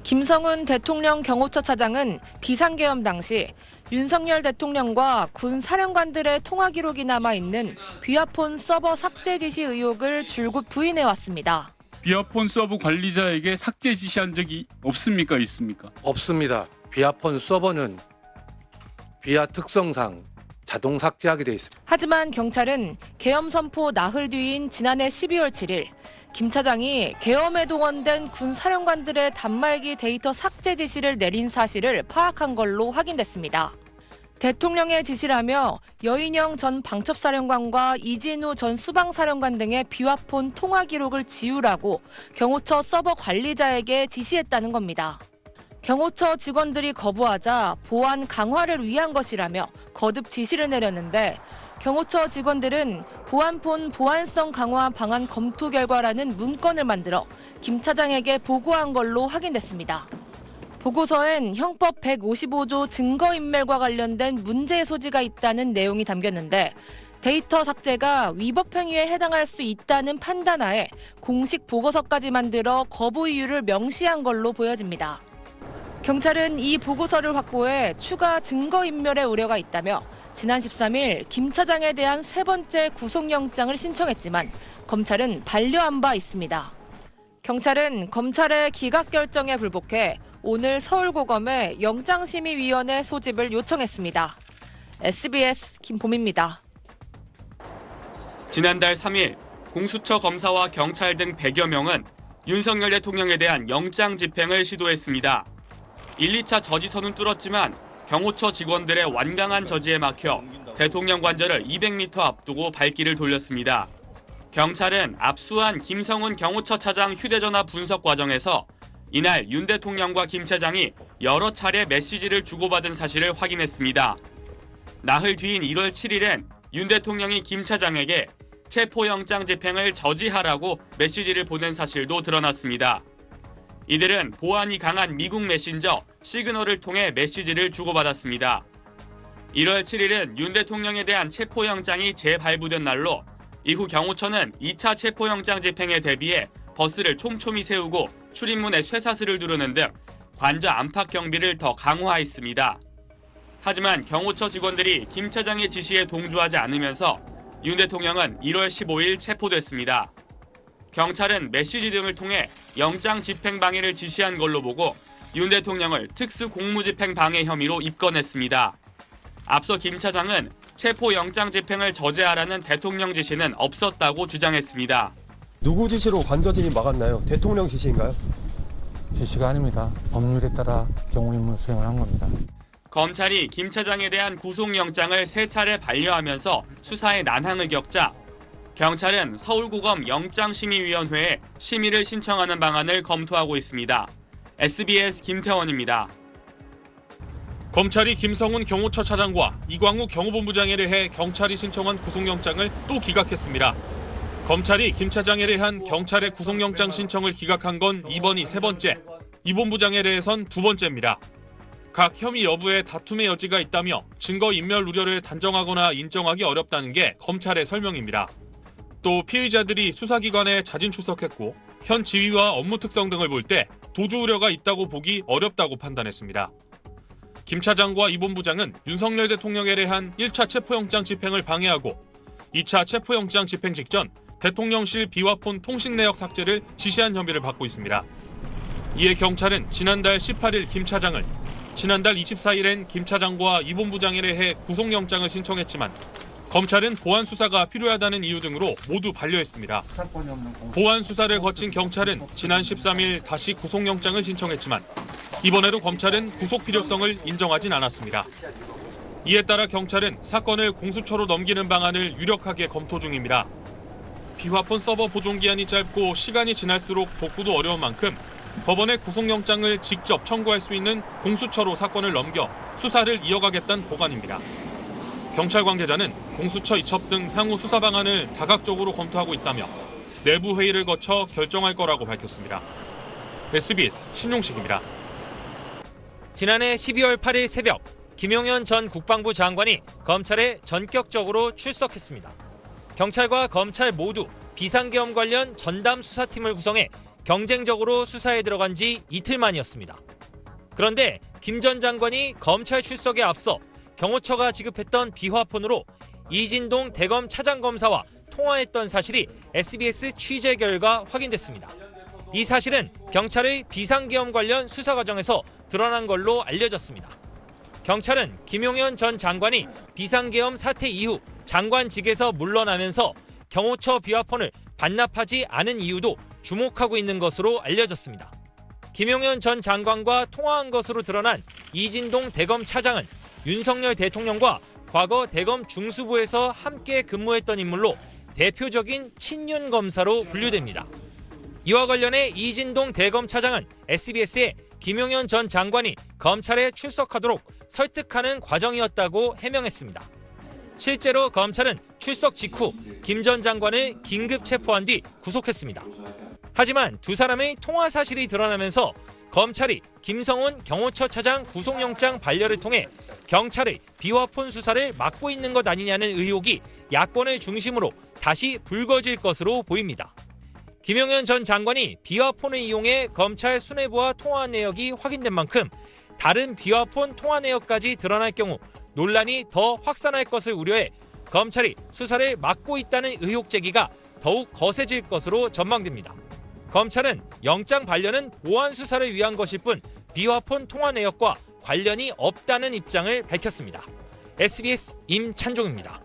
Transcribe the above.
김성은 대통령 경호처 차장은 비상계엄 당시 윤석열 대통령과 군 사령관들의 통화 기록이 남아있는 비화폰 서버 삭제 지시 의혹을 줄곧 부인해왔습니다. 비화폰 서버 관리자에게 삭제 지시한 적이 없습니까? 있습니까? 없습니다. 비화폰 서버는 비화 특성상 자동 삭제하게 돼 있습니다. 하지만 경찰은 계엄 선포 나흘 뒤인 지난해 12월 7일 김 차장이 계엄에 동원된 군 사령관들의 단말기 데이터 삭제 지시를 내린 사실을 파악한 걸로 확인됐습니다. 대통령의 지시라며 여인영 전 방첩사령관과 이진우 전 수방사령관 등의 비화폰 통화 기록을 지우라고 경호처 서버 관리자에게 지시했다는 겁니다. 경호처 직원들이 거부하자 보안 강화를 위한 것이라며 거듭 지시를 내렸는데 경호처 직원들은 보안폰 보안성 강화 방안 검토 결과라는 문건을 만들어 김 차장에게 보고한 걸로 확인됐습니다. 보고서엔 형법 155조 증거인멸과 관련된 문제의 소지가 있다는 내용이 담겼는데 데이터 삭제가 위법 행위에 해당할 수 있다는 판단하에 공식 보고서까지 만들어 거부 이유를 명시한 걸로 보여집니다. 경찰은 이 보고서를 확보해 추가 증거인멸의 우려가 있다며 지난 13일 김 차장에 대한 세 번째 구속영장을 신청했지만 검찰은 반려한 바 있습니다. 경찰은 검찰의 기각 결정에 불복해 오늘 서울고검에 영장심의위원회 소집을 요청했습니다. SBS 김봄입니다. 지난달 3일 공수처 검사와 경찰 등 100여 명은 윤석열 대통령에 대한 영장 집행을 시도했습니다. 1, 2차 저지선은 뚫었지만 경호처 직원들의 완강한 저지에 막혀 대통령 관저를 200m 앞두고 발길을 돌렸습니다. 경찰은 압수한 김성은 경호처 차장 휴대전화 분석 과정에서 이날 윤 대통령과 김 차장이 여러 차례 메시지를 주고받은 사실을 확인했습니다. 나흘 뒤인 1월 7일엔 윤 대통령이 김 차장에게 체포영장 집행을 저지하라고 메시지를 보낸 사실도 드러났습니다. 이들은 보안이 강한 미국 메신저 시그널을 통해 메시지를 주고받았습니다. 1월 7일은 윤 대통령에 대한 체포영장이 재발부된 날로 이후 경호처는 2차 체포영장 집행에 대비해 버스를 촘촘히 세우고 출입문에 쇠사슬을 두르는 등 관저 안팎 경비를 더 강화했습니다. 하지만 경호처 직원들이 김 차장의 지시에 동조하지 않으면서 윤 대통령은 1월 15일 체포됐습니다. 경찰은 메시지 등을 통해 영장 집행 방해를 지시한 걸로 보고 윤 대통령을 특수 공무집행 방해 혐의로 입건했습니다. 앞서 김 차장은 체포영장 집행을 저지하라는 대통령 지시는 없었다고 주장했습니다. 누구 지시로 관저진이 막았나요? 대통령 지시인가요? 지시가 아닙니다. 법률에 따라 경호 임무 수행을 한 겁니다. 검찰이 김 차장에 대한 구속영장을 3차례 반려하면서 수사에 난항을 겪자 경찰은 서울고검 영장심의위원회에 심의를 신청하는 방안을 검토하고 있습니다. SBS 김태원입니다. 검찰이 김성훈 경호처 차장과 이광우 경호본부장에 대해 경찰이 신청한 구속영장을 또 기각했습니다. 검찰이 김 차장에 대한 경찰의 구속영장 신청을 기각한 건 이번이 세 번째, 이 본부장에 대해선 두 번째입니다. 각 혐의 여부에 다툼의 여지가 있다며 증거인멸 우려를 단정하거나 인정하기 어렵다는 게 검찰의 설명입니다. 또 피의자들이 수사기관에 자진 출석했고 현 지위와 업무 특성 등을 볼 때 도주 우려가 있다고 보기 어렵다고 판단했습니다. 김 차장과 이 본부장은 윤석열 대통령에 대한 1차 체포영장 집행을 방해하고 2차 체포영장 집행 직전 대통령실 비화폰 통신 내역 삭제를 지시한 혐의를 받고 있습니다. 이에 경찰은 지난달 18일 김 차장을, 지난달 24일엔 김 차장과 이 본부장에 대해 구속영장을 신청했지만 검찰은 보안 수사가 필요하다는 이유 등으로 모두 반려했습니다. 보안 수사를 거친 경찰은 지난 13일 다시 구속영장을 신청했지만 이번에도 검찰은 구속 필요성을 인정하진 않았습니다. 이에 따라 경찰은 사건을 공수처로 넘기는 방안을 유력하게 검토 중입니다. 비화폰 서버 보존 기한이 짧고 시간이 지날수록 복구도 어려운 만큼 법원에 구속영장을 직접 청구할 수 있는 공수처로 사건을 넘겨 수사를 이어가겠다는 보관입니다. 경찰 관계자는 공수처 이첩 등 향후 수사 방안을 다각적으로 검토하고 있다며 내부 회의를 거쳐 결정할 거라고 밝혔습니다. SBS 신용식입니다. 지난해 12월 8일 새벽 김용현 전 국방부 장관이 검찰에 전격적으로 출석했습니다. 경찰과 검찰 모두 비상계엄 관련 전담 수사팀을 구성해 경쟁적으로 수사에 들어간 지 이틀 만이었습니다. 그런데 김 전 장관이 검찰 출석에 앞서 경호처가 지급했던 비화폰으로 이진동 대검 차장검사와 통화했던 사실이 SBS 취재 결과 확인됐습니다. 이 사실은 경찰의 비상계엄 관련 수사 과정에서 드러난 걸로 알려졌습니다. 경찰은 김용현 전 장관이 비상계엄 사태 이후 장관직에서 물러나면서 경호처 비화폰을 반납하지 않은 이유도 주목하고 있는 것으로 알려졌습니다. 김용현 전 장관과 통화한 것으로 드러난 이진동 대검 차장은 윤석열 대통령과 과거 대검 중수부에서 함께 근무했던 인물로 대표적인 친윤 검사로 분류됩니다. 이와 관련해 이진동 대검 차장은 SBS에 김용현 전 장관이 검찰에 출석하도록 설득하는 과정이었다고 해명했습니다. 실제로 검찰은 출석 직후 김 전 장관을 긴급 체포한 뒤 구속했습니다. 하지만 두 사람의 통화 사실이 드러나면서 검찰이 김성훈 경호처 차장 구속영장 반려를 통해 경찰의 비화폰 수사를 막고 있는 것 아니냐는 의혹이 야권을 중심으로 다시 불거질 것으로 보입니다. 김용현 전 장관이 비화폰을 이용해 검찰 수뇌부와 통화한 내역이 확인된 만큼 다른 비화폰 통화 내역까지 드러날 경우 논란이 더 확산할 것을 우려해 검찰이 수사를 막고 있다는 의혹 제기가 더욱 거세질 것으로 전망됩니다. 검찰은 영장 반려는 보안 수사를 위한 것일 뿐 비화폰 통화 내역과 관련이 없다는 입장을 밝혔습니다. SBS 임찬종입니다.